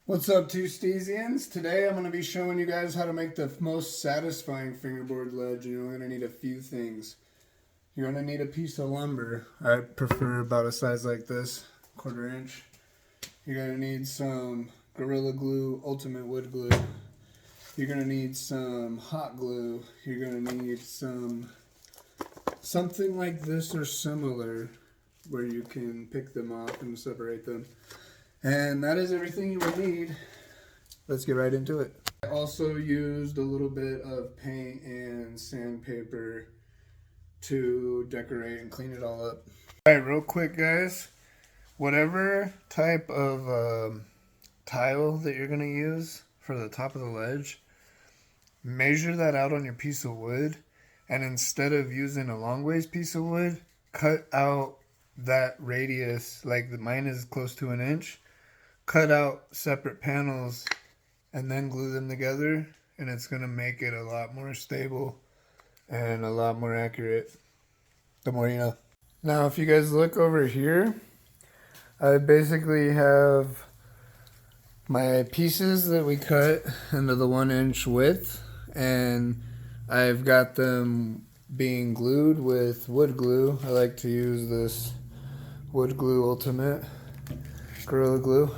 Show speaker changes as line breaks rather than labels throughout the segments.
What's up, two Stesians? Today I'm going to be showing you guys how to make the most satisfying fingerboard ledge. You're going to need a few things. You're going to need a piece of lumber. I prefer about a size like this, 1/4 inch. You're going to need some Gorilla Glue, Ultimate Wood Glue. You're going to need some hot glue. You're going to need something like this or similar where you can pick them off and separate them. And that is everything you will need. Let's get right into it. I also used a little bit of paint and sandpaper to decorate and clean it all up. Alright, real quick guys, whatever type of tile that you're going to use for the top of the ledge, measure that out on your piece of wood, and instead of using a long ways piece of wood, cut out that radius, like mine is close to 1 inch. Cut out separate panels and then glue them together, and it's going to make it a lot more stable and a lot more accurate. The more you know. Now if you guys look over here, I basically have my pieces that we cut into the 1 inch width, and I've got them being glued with wood glue. I like to use this Wood Glue Ultimate Gorilla Glue.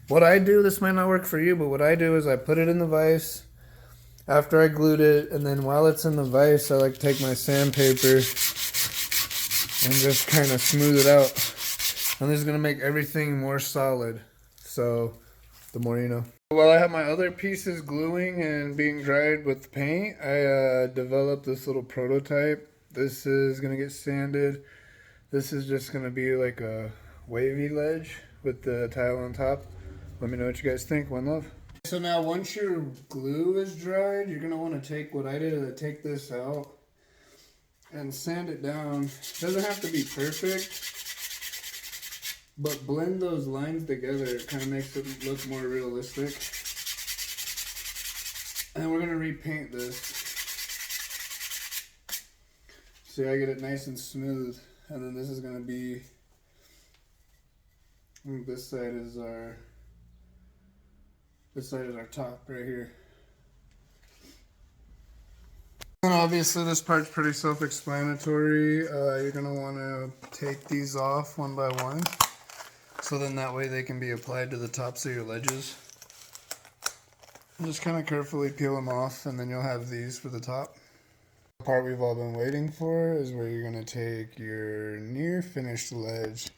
What I do, this might not work for you, but what I do is I put it in the vise after I glued it, and then while it's in the vise, I like to take my sandpaper and just kind of smooth it out. And this is going to make everything more solid. So, the more you know. While I have my other pieces gluing and being dried with paint, I developed this little prototype. This is going to get sanded. This is just going to be like a wavy ledge with the tile on top. Let me know what you guys think. One love. So now once your glue is dried, you're going to want to take what I did, is take this out and sand it down. It doesn't have to be perfect, but blend those lines together. It kind of makes it look more realistic. And we're going to repaint this. See, I get it nice and smooth. And then this is going to be, this side is our top right here. And obviously this part's pretty self-explanatory. You're going to want to take these off one by one, so then that way they can be applied to the tops of your ledges. Just kind of carefully peel them off, and then you'll have these for the top. The part we've all been waiting for is where you're going to take your near finished ledge,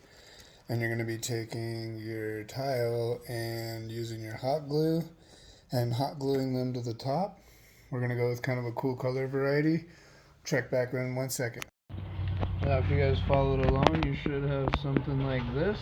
and you're going to be taking your tile and using your hot glue and hot gluing them to the top. We're going to go with kind of a cool color variety. Check back in 1 second. Now if you guys followed along, you should have something like this.